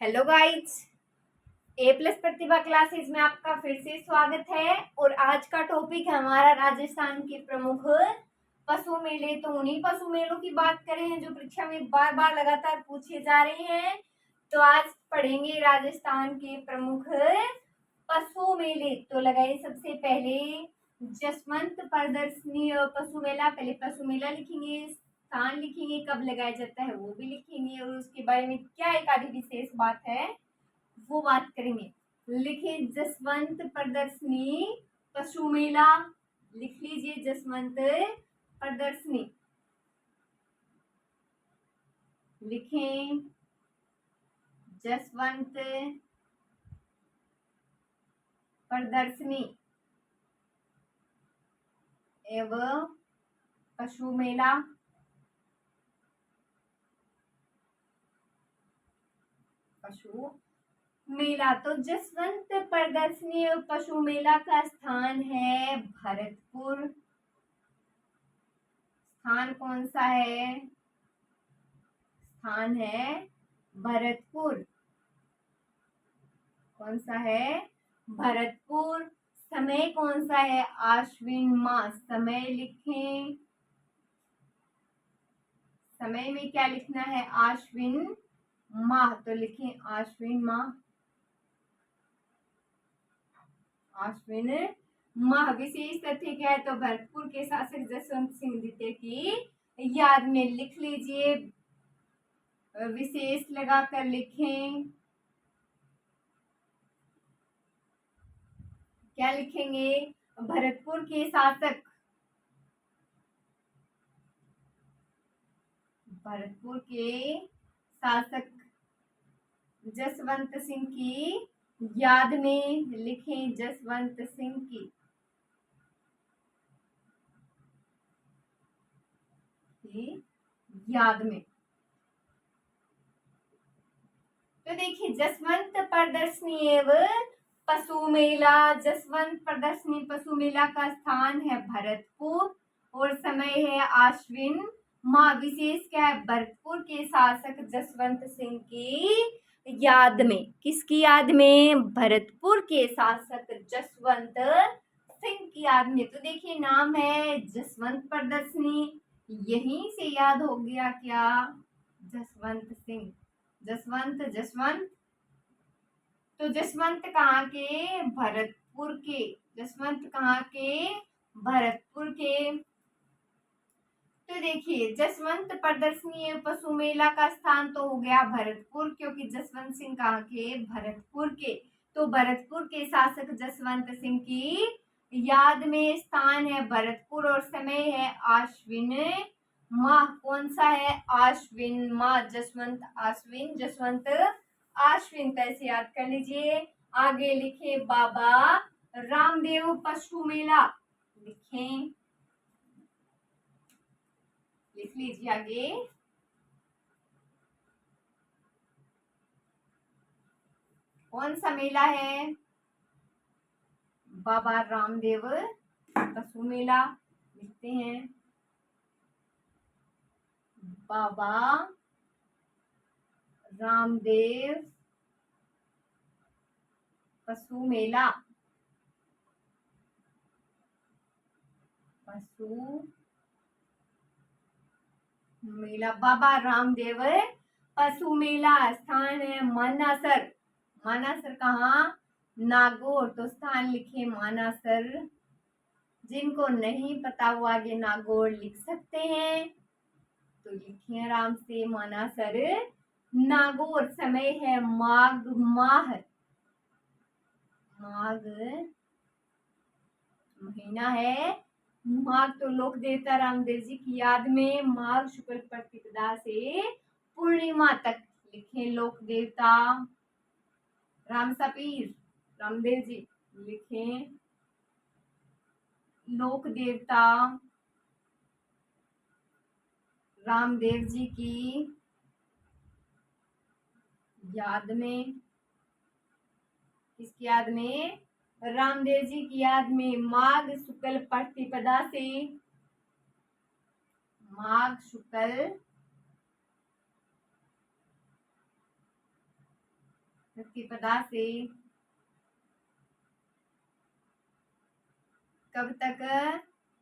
Hello guys, ए plus प्रतिभा classes में आपका फिर से स्वागत है। और आज का टॉपिक है हमारा राजस्थान के प्रमुख पशु मेले। तो उन्हीं पशु मेलों की बात करें हैं जो परीक्षा में बार बार लगातार पूछे जा रहे हैं। तो आज पढ़ेंगे राजस्थान के प्रमुख पशु मेले। तो लगाइए सबसे पहले जसवंत प्रदर्शनी पशु मेला। पहले पशु मेला लिखेंगे, स्थान लिखेंगे, कब लगाया जाता है वो भी लिखेंगे, और उसके बारे में क्या एक आधी विशेष बात है वो बात करेंगे। लिखिए जसवंत प्रदर्शनी पशु मेला। लिख लीजिए जसवंत प्रदर्शनी। लिखें जसवंत प्रदर्शनी एवं पशु मेला। पशु मेला तो जसवंत प्रदर्शनी और पशु मेला का स्थान है भरतपुर। स्थान कौन सा है? स्थान है भरतपुर। कौन सा है? भरतपुर। समय कौन सा है? आश्विन मास। समय लिखें। समय में क्या लिखना है? आश्विन माह। तो लिखें आश्विन माह। आश्विन माह। विशेष तथ्य क्या है? तो भरतपुर के शासक जसवंत सिंह द्वितीय की याद में। लिख लीजिए, विशेष लगाकर लिखें। क्या लिखेंगे? भरतपुर के शासक, भरतपुर के शासक जसवंत सिंह की याद में। लिखें जसवंत सिंह की याद में। तो देखिए जसवंत प्रदर्शनी एवं पशु मेला। जसवंत प्रदर्शनी पशु मेला का स्थान है भरतपुर और समय है आश्विन माह। विशेष क्या है? भरतपुर के शासक जसवंत सिंह की याद में। किसकी याद में? भरतपुर के शासक जसवंत सिंह की याद में। तो देखिए नाम है जसवंत प्रदर्शनी, यहीं से याद हो गया क्या? जसवंत सिंह। जसवंत जसवंत। तो जसवंत कहाँ के? भरतपुर के। जसवंत कहाँ के? भरतपुर के। तो देखिए जसवंत प्रदर्शनी पशु मेला का स्थान तो हो गया भरतपुर, क्योंकि जसवंत सिंह कहाँ के? भरतपुर के। तो भरतपुर के शासक जसवंत सिंह की याद में स्थान है भरतपुर और समय है आश्विन माह। कौन सा है? आश्विन माह। जसवंत आश्विन, जसवंत आश्विन। कैसे याद कर लीजिए। आगे लिखे बाबा रामदेव पशु मेला। लिखें, लिख लीजिए आगे। कौन सा मेला है? बाबा रामदेव पशु मेला। लिखते हैं बाबा रामदेव पशु मेला। पशु मेला बाबा रामदेव पशु मेला। स्थान है मानासर। मानासर कहाँ? नागौर। तो स्थान लिखे मानासर। जिनको नहीं पता वो आगे नागौर लिख सकते हैं, तो लिखिए आराम से मानासर नागौर। समय है माघ माह। माघ महीना है माघ। तो लोक देवता रामदेव जी की याद में माघ शुक्ल प्रतिपदा से पूर्णिमा तक। लिखे लोक देवता रामसा पीर रामदेव जी। लिखें लोक देवता रामदेव जी की याद में। किसकी याद में? रामदेव जी की याद में माघ शुक्ल प्रतिपदा से। माघ शुक्ल प्रतिपदा से कब तक?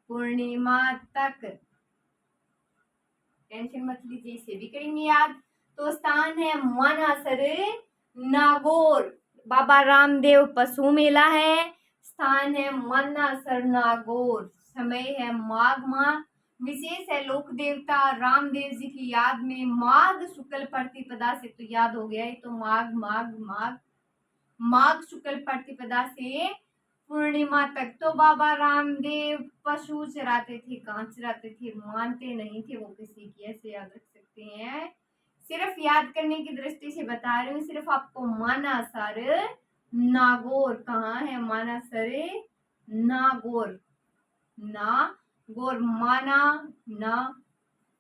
पूर्णिमा तक। टेंशन मत लीजिए, इसे भी करेंगे याद। तो स्थान है मानासर नागौर, बाबा रामदेव पशु मेला है। स्थान है मानासर नागौर। समय है माघ माह। विशेष है लोक देवता रामदेव जी की याद में माघ शुक्ल प्रतिपदा से, तो याद हो गया है, तो माघ माघ माघ माघ शुक्ल प्रतिपदा से पूर्णिमा तक। तो बाबा रामदेव पशु चराते थे। कहाँ चराते थे? मानते नहीं थे वो किसी की, ऐसे याद रख सकते हैं। सिर्फ याद करने की दृष्टि से बता रही हूँ, सिर्फ आपको मानासर नागौर, कहाँ है मानासर नागौर, नागौर माना ना,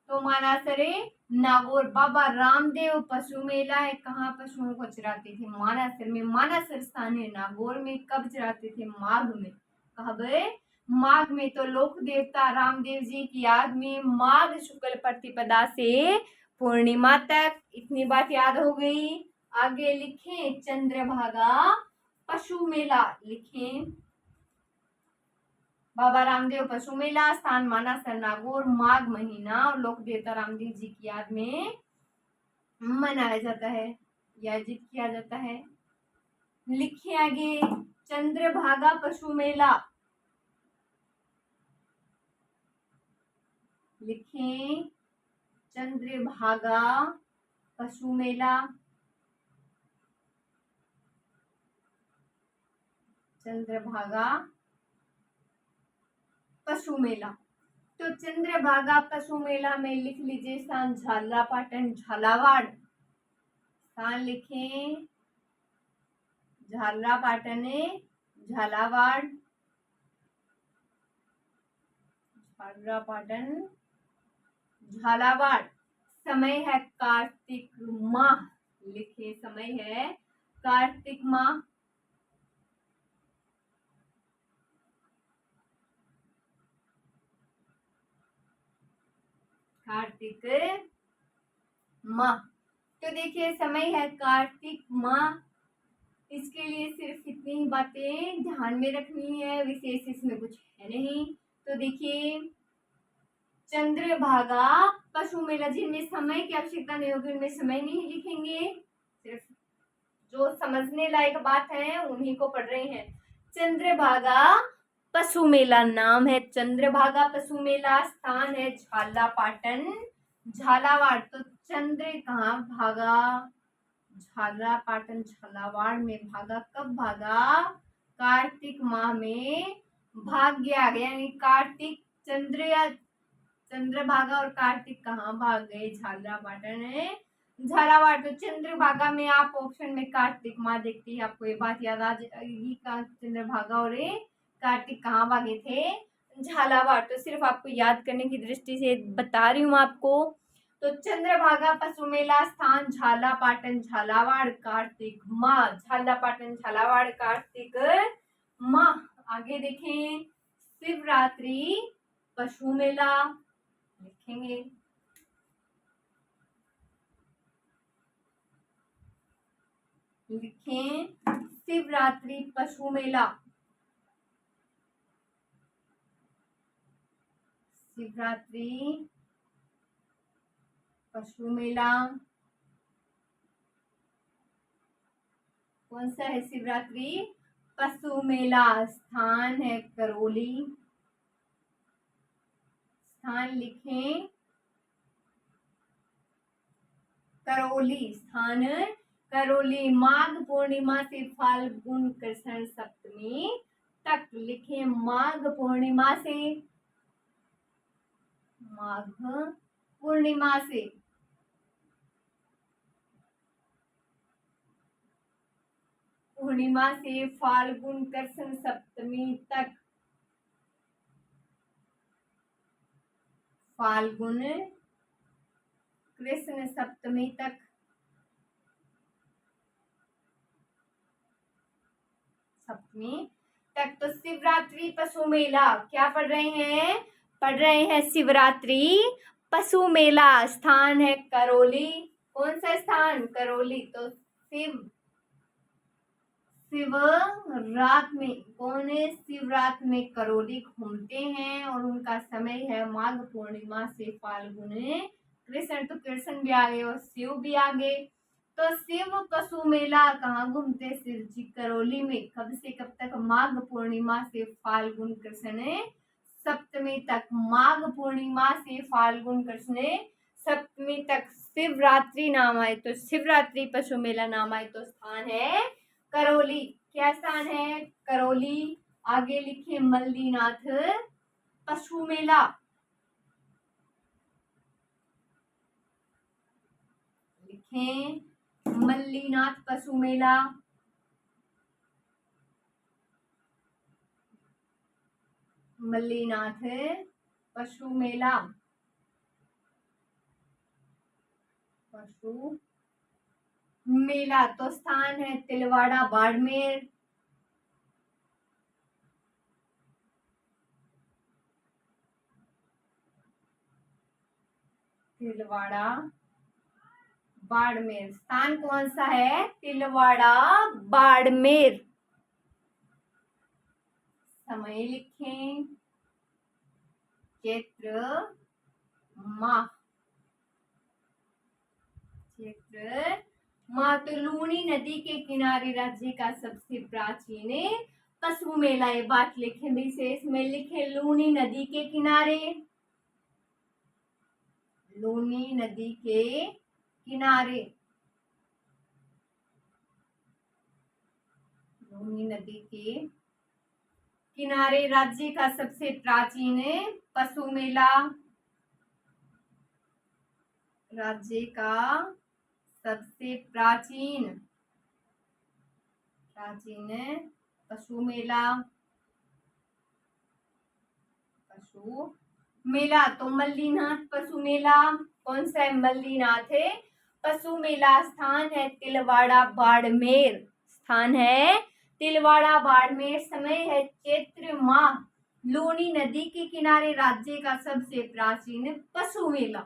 तो मानासर नागौर बाबा रामदेव पशु मेला है। कहाँ पशुओं को चराते थे? मानासर में। मानासर स्थान है नागौर में। कब चराते थे? माघ में। कब? माघ में। तो लोक देवता रामदेव जी की याद में माघ शुक्ल प्रतिपदा से पूर्णिमा तक। इतनी बात याद हो गई। आगे लिखें चंद्रभागा पशु मेला। लिखें बाबा रामदेव पशु मेला, स्थान मानासर नागौर, माघ महीना, और लोक देवता रामदेव जी की याद में मनाया जाता है या आयोजित किया जाता है। लिखिए आगे चंद्रभागा पशु मेला। लिखें चंद्रभागा पशु मेला। चंद्रभागा पशु मेला। तो चंद्रभागा पशु मेला में लिख लीजिए स्थान झालरापाटन झालावाड़। स्थान लिखें झालरापाटन झालावाड़, झालरापाटन झालावाड़। समय है कार्तिक माह। लिखे समय है कार्तिक माह। कार्तिक माह। तो देखिए समय है कार्तिक माह। इसके लिए सिर्फ इतनी ही बातें ध्यान में रखनी है, विशेष इसमें कुछ है नहीं। तो देखिए चंद्रभागा पशु मेला, जिनमें समय की आवश्यकता नहीं होगी उनमें समय नहीं लिखेंगे, सिर्फ जो समझने लायक बात है उन्हीं को पढ़ रहे हैं। चंद्रभागा पशु मेला, नाम है चंद्रभागा पशु मेला, स्थान है झालापाटन झालावाड़। तो चंद्र कहाँ भागा? झालरापाटन झालावाड़ में भागा। कब भागा? कार्तिक माह में भाग गया। यानी कार्तिक चंद्रभागा और कार्तिक कहाँ भाग गए? झालरापाटन है झालावाड़। तो चंद्रभागा में आप ऑप्शन में कार्तिक माह देखते ही आपको ये बात याद आ जाएगी, चंद्रभागा और कार्तिक कहाँ भागे थे? झालावाड़। तो सिर्फ आपको याद करने की दृष्टि से बता रही हूँ आपको। तो चंद्रभागा पशु मेला, स्थान झालापाटन झालावाड़, कार्तिक माह। झालापाटन झालावाड़ कार्तिक माह। आगे देखें शिवरात्रि पशु मेला। लिखेंगे शिवरात्रि पशु मेला। शिवरात्रि पशु मेला कौन सा है? शिवरात्रि पशु मेला। स्थान है करौली। स्थान लिखें करौली। स्थान करौली। माघ पूर्णिमा से फाल्गुन कृष्ण सप्तमी तक। लिखें माघ पूर्णिमा से, माघ पूर्णिमा से फाल्गुन कृष्ण सप्तमी तक। फाल्गुन कृष्ण सप्तमी तक। सप्तमी तक। तो शिवरात्रि पशु मेला क्या पढ़ रहे हैं? पढ़ रहे हैं शिवरात्रि पशु मेला। स्थान है करौली। कौन सा स्थान? करौली। तो शिव शिवरात में, कौन है? शिवरात में करौली घूमते हैं और उनका समय है माघ पूर्णिमा से फाल्गुन कृष्ण। तो कृष्ण भी आ गए और शिव भी आ गए। तो शिव पशु मेला कहाँ घूमते? शिव जी करौली में। कब से कब तक? माघ पूर्णिमा से फाल्गुन कृष्ण सप्तमी तक। माघ पूर्णिमा से फाल्गुन कृष्ण सप्तमी तक शिवरात्रि नाम आए तो शिवरात्रि पशु मेला नाम आए तो स्थान है करौली। क्या स्थान है? करौली। आगे लिखे मल्लीनाथ पशु मेला। लिखें मल्लीनाथ पशु मेला। मल्लीनाथ पशु मेला। पशु मेला तो स्थान है तिलवाड़ा बाड़मेर। तिलवाड़ा बाड़मेर। स्थान कौन सा है? तिलवाड़ा बाड़मेर। समय लिखें चैत्र माह। चैत्र माह। तो लूनी नदी के किनारे राज्य का सबसे प्राचीन पशु मेला। ये बात लिखें विशेष में, लिखे लूनी नदी के किनारे। लूनी नदी के किनारे। लूनी नदी के किनारे राज्य का सबसे प्राचीन पशु मेला। राज्य का सबसे प्राचीन पशु मेला। पशु मेला तो मल्लीनाथ पशु मेला। कौन सा है? मल्लीनाथ है पशु मेला। स्थान है तिलवाड़ा बाड़मेर। स्थान है तिलवाड़ा बाड़मेर। समय है चैत्र माह। लूनी नदी के किनारे राज्य का सबसे प्राचीन पशु मेला।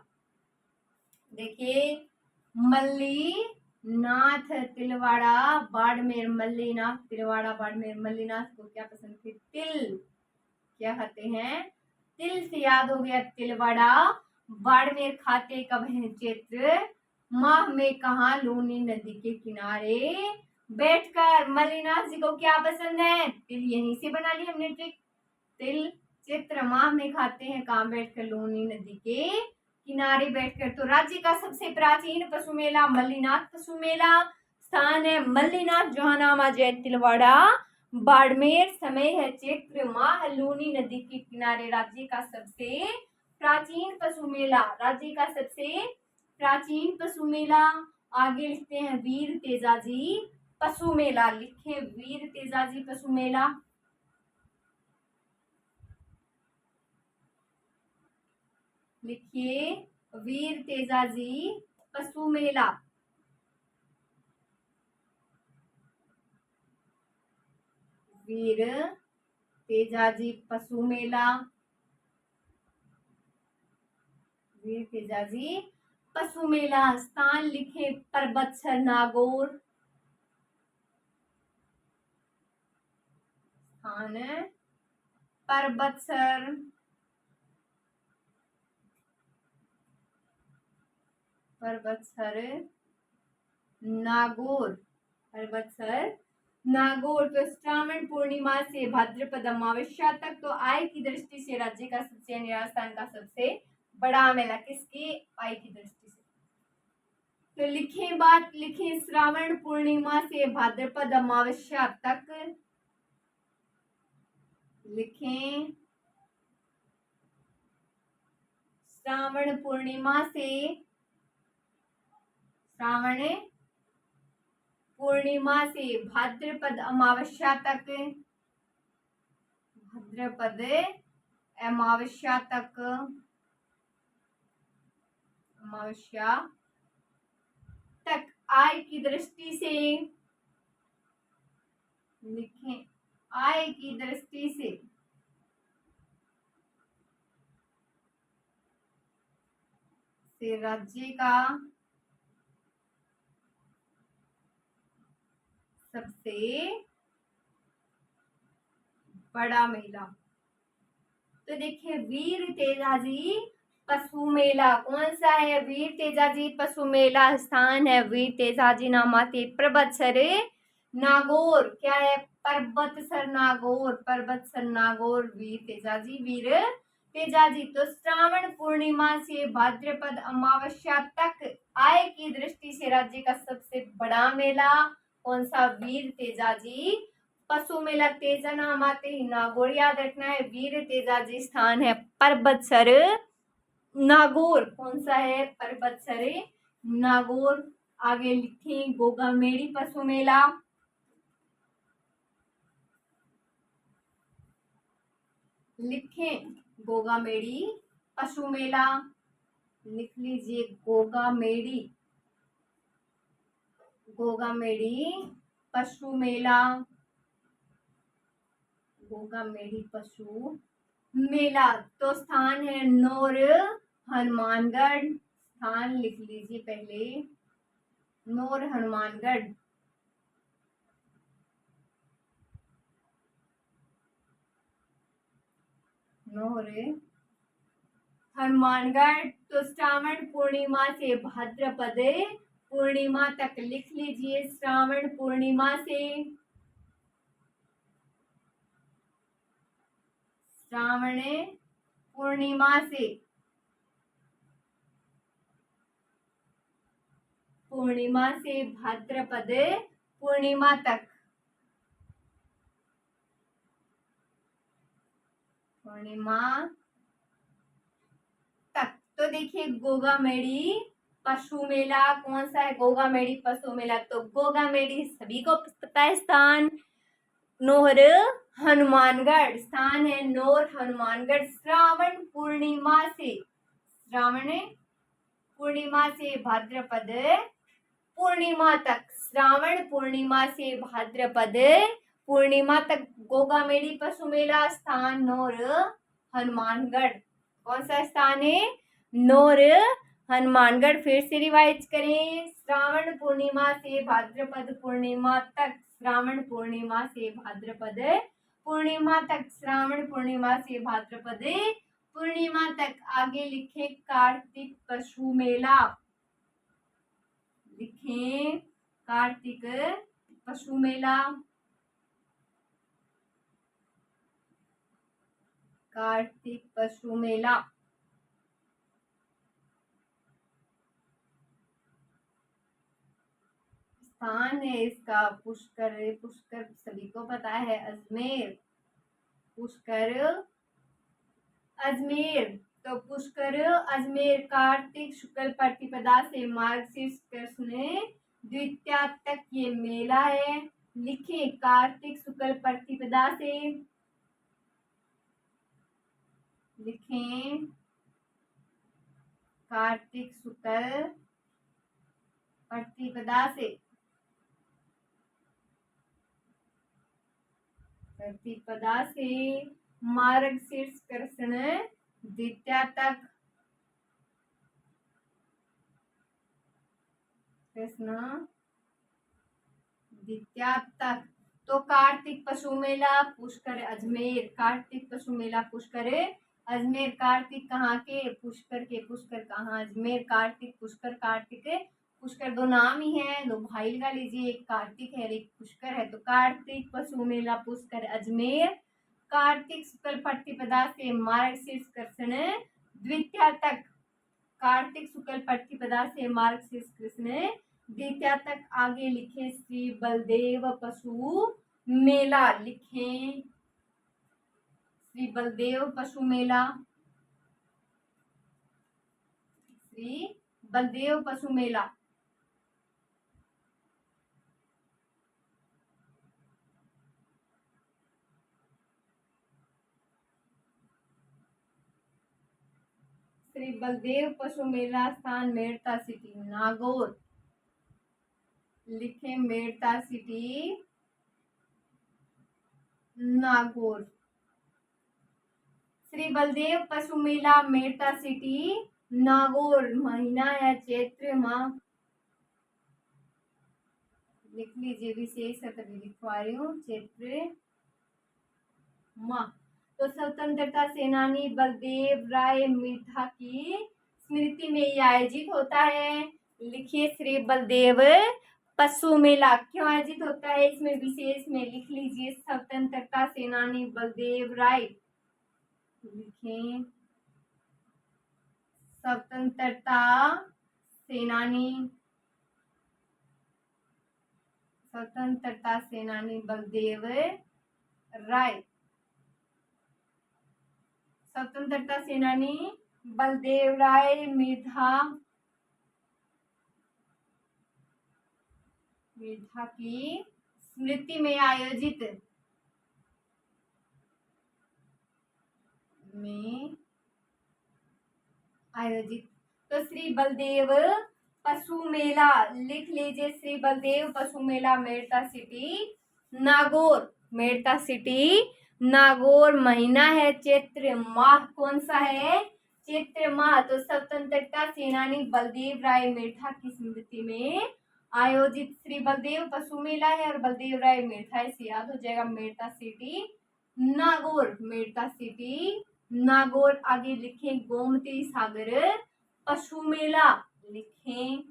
देखिए मल्लीनाथ तिलवाड़ा बाड़मेर। मल्लीनाथ तिलवाड़ा बाड़मेर। मल्लीनाथ को क्या पसंद थे? तिल। क्या खाते हैं? तिल से याद हो गया तिलवाड़ा। बाड़मेर खाते कब है? चैत्र माह में। कहा? लूनी नदी के किनारे बैठकर। मल्लीनाथ जी को क्या पसंद है? तिल। यहीं से बना ली हमने ट्रिक। तिल चैत्र माह में खाते हैं। कहाँ बैठकर? लूनी नदी के किनारे बैठकर। तो राज्य का सबसे प्राचीन पशु मेला मल्लीनाथ पशु मेला। स्थान है मल्लीनाथ जहानामा जय तिलवाड़ा बाड़मेर। समय है चैत्र माह। लूनी नदी के किनारे राज्य का सबसे प्राचीन पशु मेला। राज्य का सबसे प्राचीन पशु मेला। आगे लिखते हैं वीर तेजाजी पशु मेला। लिखे वीर तेजाजी पशु मेला। लिखिए वीर तेजाजी पशु मेला। वीर तेजाजी पशु मेला। वीर तेजाजी पशु मेला। स्थान लिखे परबतसर नागौर। स्थान परबतसर नागौर। परबतसर नागौर। तो श्रावण पूर्णिमा से भाद्रपद अमावस्या तक तो आय की दृष्टि से राज्य का सबसे राजस्थान का सबसे बड़ा मेला। किसकी? आय की दृष्टि से। तो लिखे बात, लिखे श्रावण पूर्णिमा से भाद्रपद अमावस्या तक। लिखें श्रावण पूर्णिमा से, श्रावण पूर्णिमा से भाद्रपद अमावस्या तक। भाद्रपद अमावस्या तक। अमावस्या तक आय की दृष्टि से। लिखें आय की दृष्टि से राज्य का सबसे बड़ा मेला। तो देखिए वीर तेजाजी पशु मेला कौन सा है? वीर तेजाजी पशु मेला स्थान है वीर तेजाजी नामाते पर्वतसर नागौर। क्या है? पर्वतसर नागौर, पर्वतसर नागौर वीर तेजाजी। तो श्रावण पूर्णिमा से भाद्रपद अमावस्या तक आय की दृष्टि से राज्य का सबसे बड़ा मेला कौन सा? वीर तेजाजी पशु मेला। तेजा नाम आते ही नागौर याद रखना है। वीर तेजाजी स्थान है पर्वतसर नागौर। कौन सा है? पर्वतसर नागौर। आगे लिखें गोगामेड़ी पशु मेला। लिखें गोगामेड़ी पशु मेला। लिख लीजिए गोगामेड़ी, गोगामेड़ी पशु मेला, गोगामेड़ी पशु मेला। तो स्थान है नौर हनुमानगढ़। स्थान लिख लीजिए पहले नौर हनुमानगढ़। नौर हनुमानगढ़। तो श्रावण पूर्णिमा से भाद्रपद पूर्णिमा तक लिख लीजिए श्रावण पूर्णिमा से, श्रावण पूर्णिमा से, पूर्णिमा से भाद्रपद पूर्णिमा तक, पूर्णिमा तक। तो देखिए गोगामेड़ी पशु मेला कौन सा है? गोगामेड़ी पशु मेला। तो गोगामेड़ी सभी को पता है स्थान नौर हनुमानगढ़। स्थान है नौर हनुमानगढ़। श्रावण पूर्णिमा से, श्रावण पूर्णिमा से भाद्रपद पूर्णिमा तक, श्रावण पूर्णिमा से भाद्रपद पूर्णिमा तक गोगामेड़ी पशु मेला। स्थान नौर हनुमानगढ़। कौन सा स्थान है? नौर हनुमानगढ़। फिर से रिवाइज करें श्रावण पूर्णिमा से भाद्रपद पूर्णिमा तक, श्रावण पूर्णिमा से भाद्रपद पूर्णिमा तक, श्रावण पूर्णिमा से भाद्रपद पूर्णिमा तक। आगे लिखे कार्तिक पशु मेला। लिखें कार्तिक पशु मेला, कार्तिक पशु मेला। स्थान है इसका पुष्कर, पुष्कर सभी को पता है अजमेर, पुष्कर अजमेर। तो पुष्कर अजमेर कार्तिक शुक्ल प्रतिपदा से मार्गशीर्ष कृष्ण द्वितीया तक ये मेला है। लिखे कार्तिक शुक्ल प्रतिपदा से, लिखें कार्तिक शुक्ल प्रतिपदा से, प्रतिपदा से मार्गशीर्ष कृष्ण द्वितीया तक, कृष्ण द्वितीया तक। तो कार्तिक पशु मेला पुष्कर अजमेर, कार्तिक पशु मेला पुष्कर अजमेर। कार्तिक कहाँ के? पुष्कर के। पुष्कर कहाँ? अजमेर। कार्तिक पुष्कर, कार्तिक पुष्कर दो नाम ही है, दो भाई लगा लीजिए, एक कार्तिक है एक पुष्कर है। तो कार्तिक पशु मेला पुष्कर अजमेर कार्तिक शुक्ल प्रतिपदा से मार्गशीर्ष कृष्ण द्वितीया तक, कार्तिक शुक्ल प्रतिपदा से मार्गशीर्ष कृष्ण द्वितीया तक। आगे लिखे श्री बलदेव पशु मेला। लिखें श्री बलदेव पशु मेला, श्री बलदेव पशु मेला। श्री बलदेव पशु मेला। स्थान मेड़ता सिटी नागौर। लिखे मेड़ता सिटी नागौर। श्री बलदेव पशु मेला मेड़ता सिटी नागौर। महीना है चैत्र माह। लिख लीजिए विशेष तभी लिखवा रही हूँ चैत्र माह। तो स्वतंत्रता सेनानी बलदेव राय मेधा की स्मृति में ये आयोजित होता है। लिखिए श्री बलदेव पशु मेला क्यों आयोजित होता है, इसमें विशेष में लिख लीजिए स्वतंत्रता सेनानी बलदेव राय। लिखें स्वतंत्रता सेनानी बलदेव राय। स्वतंत्रता सेनानी बलदेव राय मेधा की स्मृति में आयोजित। तो श्री बलदेव पशु मेला लिख लीजिए, श्री बलदेव पशु मेला मेड़ता सिटी नागौर महीना है चैत्र माह। कौन सा है, चैत्र माह। तो स्वतंत्रता सेनानी बलदेव राय मेधा की स्मृति में आयोजित श्री बलदेव पशु मेला है और बलदेव राय मेधा, इसे याद हो जाएगा मेड़ता सिटी नागौर। आगे लिखें गोमती सागर पशु मेला। लिखें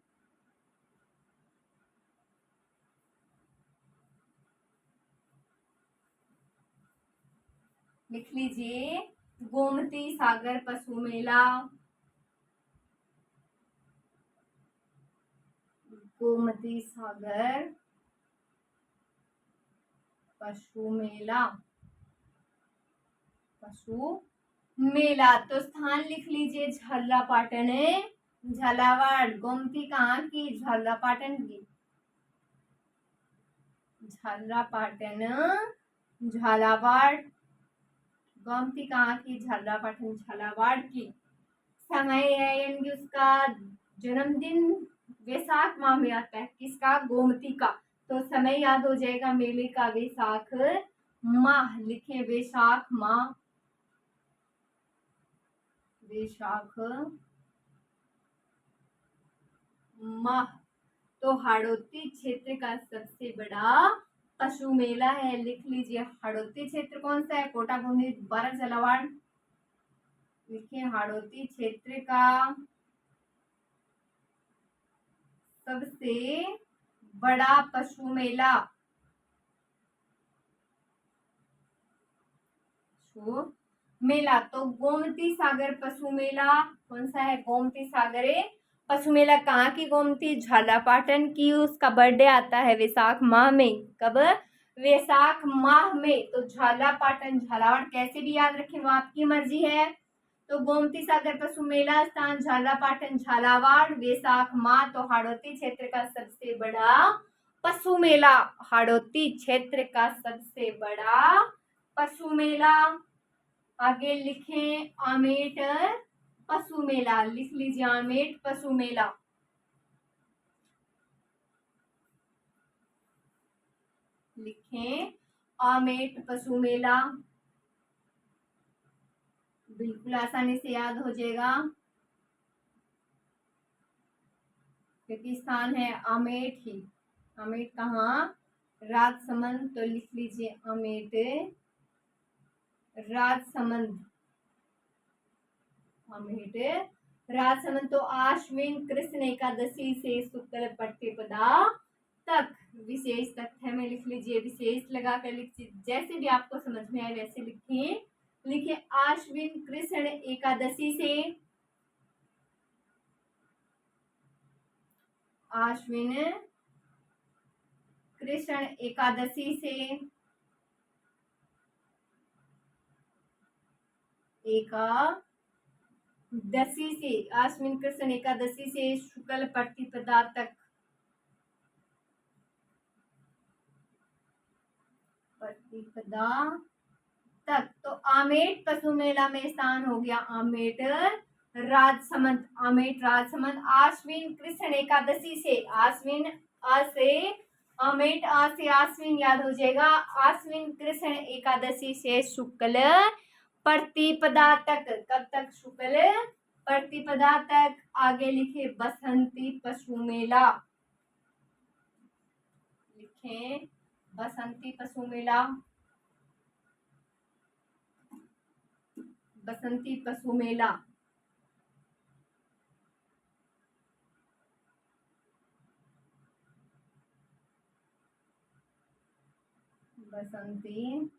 लिख लीजिए गोमती सागर पशु मेला। गोमती सागर पशु मेला। तो स्थान लिख लीजिए झालरापाटन झालावाड़। गोमती कहाँ की, झालरापाटन की। झालरापाटन झालावाड़। गोमती कहाँ की, झालरापाटन झालावाड़ की। समय है यानी उसका जन्मदिन वैशाख माह में आता है, किसका, गोमती का। तो समय याद हो जाएगा मेले का वैशाख माह। लिखे वैशाख माह तो हाड़ौती क्षेत्र का सबसे बड़ा पशु मेला है। लिख लीजिए हाड़ौती क्षेत्र कौन सा है, कोटा बूंदी बारा झालावाड़। लिखिए हाड़ौती क्षेत्र का सबसे बड़ा पशु मेला तो गोमती सागर पशु मेला कौन सा है, गोमती सागर पशु मेला। कहाँ की, गोमती झालापाटन की। उसका बर्थडे आता है वैशाख माह में। कब, वैशाख माह में। तो झालापाटन झालावाड़ कैसे भी याद रखें वो आपकी मर्जी है। तो गोमती सागर पशु मेला स्थान झालापाटन झालावाड़ वैशाख माह। तो हाड़ौती क्षेत्र का सबसे बड़ा पशु मेला, हाड़ौती क्षेत्र का सबसे बड़ा पशु मेला। आगे लिखें आमेट पशु मेला। लिख लीजिए आमेट पशु मेला। लिखें आमेट पशु मेला, बिल्कुल आसानी से याद हो जाएगा क्योंकि स्थान है आमेट ही। आमेट कहाँ, राजसमंद। तो लिख लीजिए आमेट राजसमंद। तो आश्विन कृष्ण एकादशी से शुक्ल प्रतिपदा तक विशेष तथ्य में लिख लीजिए, विशेष लगाकर लिखिए, जैसे भी आपको समझ में आए वैसे लिखिए। लिखिए आश्विन कृष्ण एकादशी से, आश्विन कृष्ण एकादशी से, आश्विन कृष्ण एकादशी से शुक्ल प्रतिपदा तक, तो आमेट पशु मेला में स्थान हो गया आमेट राजसमंद। आश्विन कृष्ण एकादशी से, आश्विन आ से आमेट, आ से आश्विन याद हो जाएगा। आश्विन कृष्ण एकादशी से शुक्ल प्रतिपदा तक, कब तक, शुक्ल प्रतिपदा तक। आगे लिखे बसंती पशु मेला। लिखे बसंती पशु मेला। बसंती पशु मेला। बसंती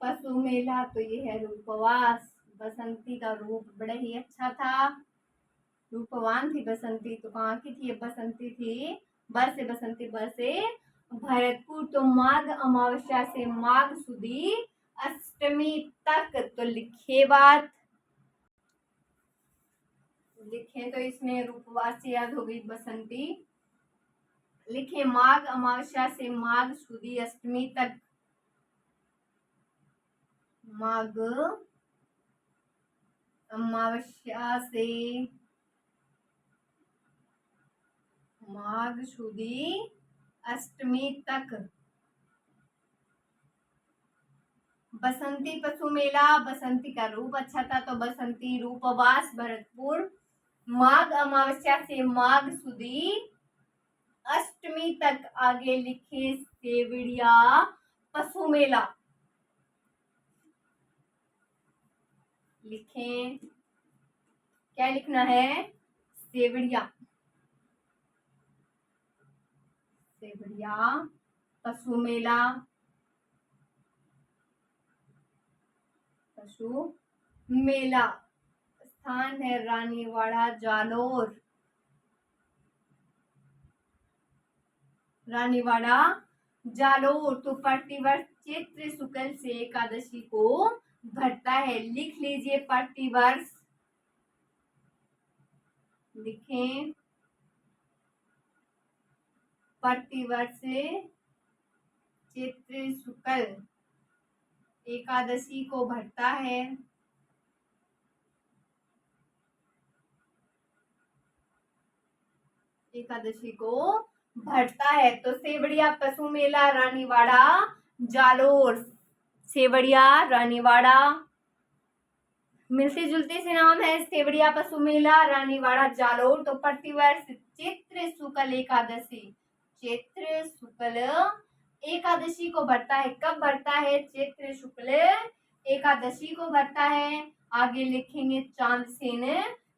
पशु मेला, तो ये है रूपवास। बसंती का रूप बड़ा ही अच्छा था, रूपवान थी बसंती। तो कहाँ की थी बसंती? थी ब से बसंती, ब से भरतपुर। तो माघ अमावस्या से माघ सुदी अष्टमी तक। तो लिखे बात, लिखे तो इसमें रूपवास से याद हो गई बसंती। लिखे माघ अमावस्या से माघ सुदी अष्टमी तक। माघ अमावस्या से माघ सुदी अष्टमी तक। बसंती पशु मेला, बसंती का रूप अच्छा था तो बसंती रूपवास भरतपुर। माघ अमावस्या से माघ सुदी अष्टमी तक। आगे लिखे सेवड़िया पशु मेला। लिखें, क्या लिखना है? सेवड़िया, सेवड़िया पशु मेला। पशु मेला, स्थान है रानीवाड़ा जालोर। रानीवाड़ा जालोर। तो प्रतिवर्ष चैत्र शुक्ल से एकादशी को भरता है। लिख लीजिए प्रतिवर्ष। लिखें प्रतिवर्ष चैत्र शुक्ल एकादशी को भरता है। एकादशी को भरता है। तो सेवड़िया पशु मेला रानीवाड़ा जालोर। सेवड़िया रानीवाड़ा, मिलते जुलते से नाम है। सेवड़िया पशु मेला रानीवाड़ा जालोर। तो प्रतिवर्ष चैत्र शुक्ल एकादशी, चैत्र शुक्ल एकादशी को भरता है। कब भरता है? चैत्र शुक्ल एकादशी को भरता है। आगे लिखेंगे चांदसेन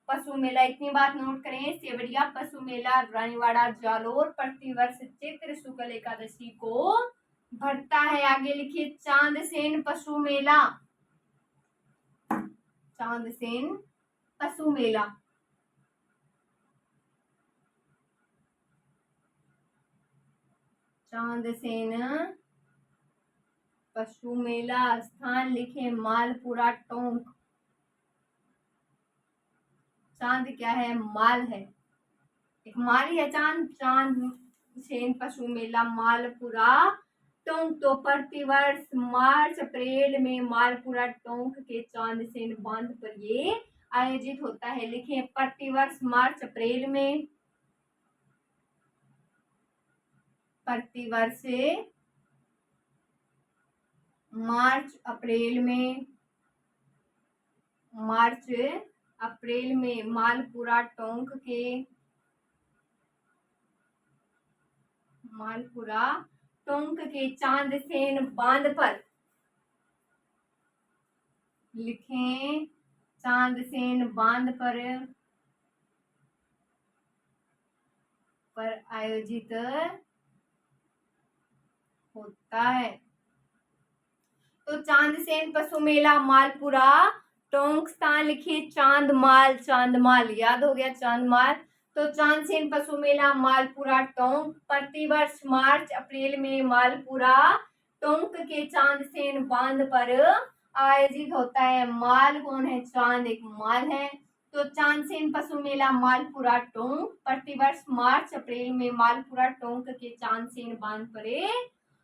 पशु मेला। इतनी बात नोट करें, सेवड़िया पशु मेला रानीवाड़ा जालोर प्रतिवर्ष चैत्र शुक्ल एकादशी को भरता है। आगे लिखिए चांदसेन पशु मेला। चांदसेन पशु मेला। चांदसेन पशु मेला। स्थान लिखे मालपुरा टोंक। चांद क्या है? माल है, एक माल ही है चांद। चांदसेन पशु मेला मालपुरा टोंक। तो प्रतिवर्ष मार्च अप्रैल में मालपुरा टोंक के चांदसेन बांध पर ये आयोजित होता है। लिखे प्रतिवर्ष मार्च अप्रैल में। प्रतिवर्ष मार्च अप्रैल में, मार्च अप्रैल में मालपुरा टोंक के, मालपुरा टोंक के चांदसेन बांध पर। लिखें चांदसेन बांध पर आयोजित होता है। तो चांदसेन पशु मेला मालपुरा टोंक। स्थान लिखिए चांदमाल। चांदमाल याद हो गया, चांदमाल। तो चांदसेन पशु मेला मालपुरा टोंक प्रतिवर्ष मार्च अप्रैल में मालपुरा टोंक के चांदसेन बांध पर आयोजित होता है। माल कौन है? चांद एक माल है। तो चांदसेन पशु मेला मालपुरा टोंक प्रतिवर्ष मार्च अप्रैल में मालपुरा टोंक के चांदसेन बांध पर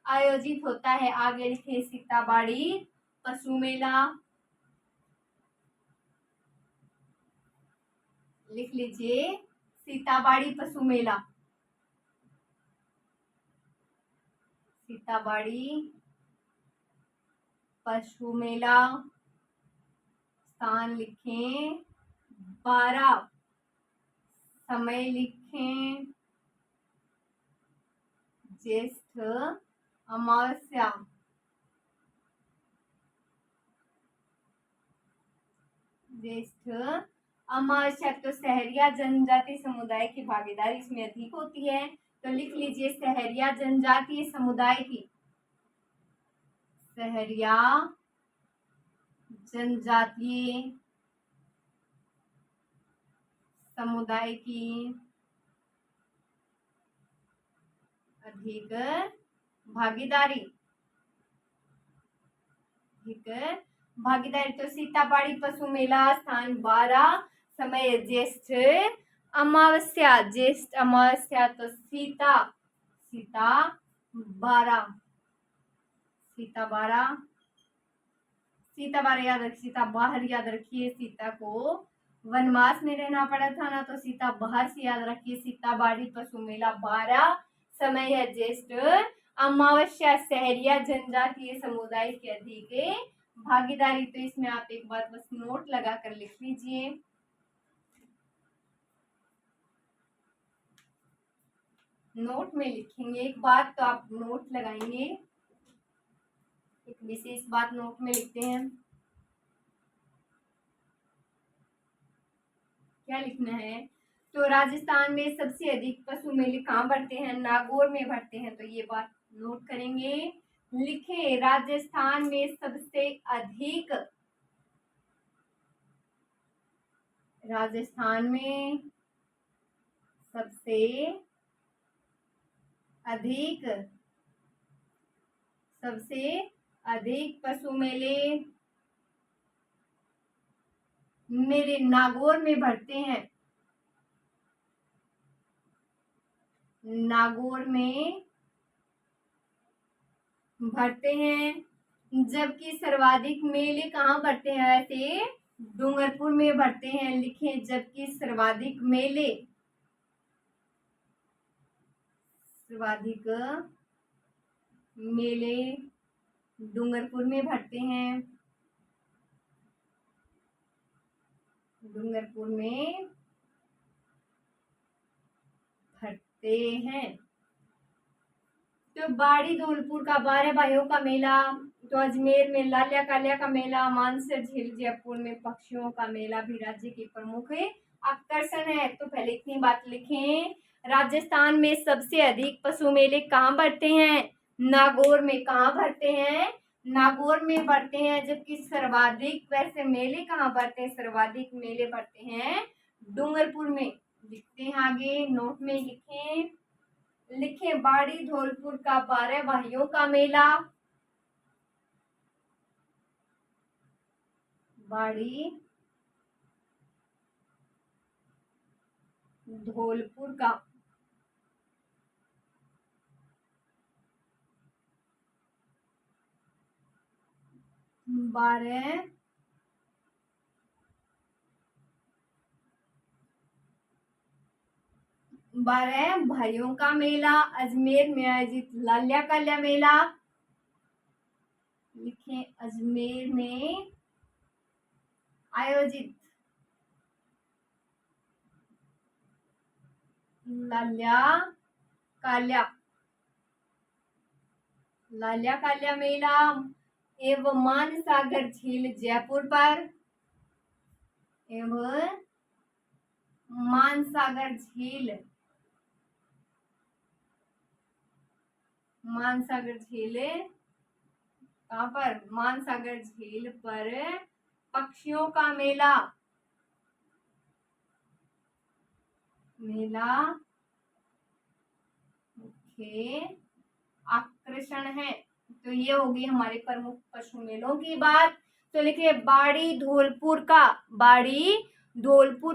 आयोजित होता है। आगे लिखे सीताबाड़ी पशु मेला। लिख लीजिए सीताबाड़ी पशु मेला। सीताबाड़ी पशु मेला। स्थान लिखें 12। समय लिखें ज्येष्ठ अमावस्या। ज्येष्ठ अमावस्या तो सहरिया जनजाति समुदाय की भागीदारी इसमें अधिक होती है, तो लिख लीजिए सहरिया जनजातीय समुदाय की, सहरिया जनजातीय समुदाय की अधिक भागीदारी, तो सीताबाड़ी पशु मेला स्थान 12, समय ज्येष्ठ अमावस्या, ज्येष्ठ अमावस्या तो सीता 12 याद रखिए, सीता बाहर याद रखिए, सीता को वनवास में रहना पड़ा था ना, तो सीता बाहर से याद रखिए। सीताबाड़ी पशु मेला 12, समय है ज्येष्ठ अमावस्या, सहरिया जनजातीय समुदाय के अधिक भागीदारी। तो इसमें आप एक बार बस नोट लगा कर लिख लीजिए। नोट में लिखेंगे एक बात तो आप नोट लगाएंगे, एक विशेष बात नोट में लिखते हैं। क्या लिखना है? तो राजस्थान में सबसे अधिक पशु मेले कहाँ बढ़ते हैं? नागौर में बढ़ते हैं, तो ये बात नोट करेंगे। लिखे राजस्थान में सबसे अधिक, राजस्थान में सबसे अधिक पशु मेले मेरे नागौर में बढ़ते हैं, नागौर में बढ़ते हैं। जबकि सर्वाधिक मेले कहाँ बढ़ते हैं? वैसे डूंगरपुर में बढ़ते हैं। लिखें जबकि सर्वाधिक मेले डूंगरपुर में बढ़ते हैं, डूंगरपुर में बढ़ते हैं। तो बाड़ी धौलपुर का 12 भाइयों का मेला, तो अजमेर में लालिया कालिया का मेला, मानसर झील जयपुर में पक्षियों का मेला भी राज्य की प्रमुख आकर्षण है। तो पहले इतनी बात लिखें, राजस्थान में सबसे अधिक पशु मेले कहाँ बढ़ते हैं? नागौर में। कहाँ बढ़ते हैं? नागौर में बढ़ते हैं। जबकि सर्वाधिक वैसे मेले कहाँ बढ़ते हैं? सर्वाधिक मेले बढ़ते हैं डूंगरपुर में। लिखते हैं आगे, नोट में लिखें बाड़ी धौलपुर का 12 भाइयों का मेला, बाड़ी धौलपुर का 12 भाइयों का मेला, अजमेर में आयोजित लालिया कालिया मेला। लिखें अजमेर में आयोजित लालिया कालिया मेला एवं मानसागर झील जयपुर पर, एवं मानसागर झील कहाँ पर? मानसागर झील पर पक्षियों का मेला मुख्य आकर्षण है। तो ये होगी हमारे प्रमुख पशु मेलों की बात। तो लिखिए बाड़ी धौलपुर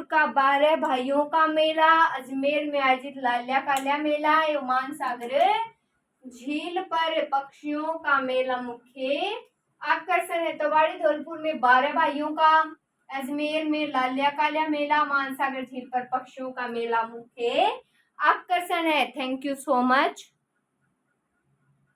का 12 भाइयों का मेला, अजमेर में आयोजित लालिया कालिया मेला, मानसागर झील पर पक्षियों का मेला मुख्य आकर्षण है। तो बाड़ी धौलपुर में 12 भाइयों का, अजमेर में लालिया कालिया मेला, मानसागर झील पर पक्षियों का मेला मुख्य आकर्षण है। Thank you so much.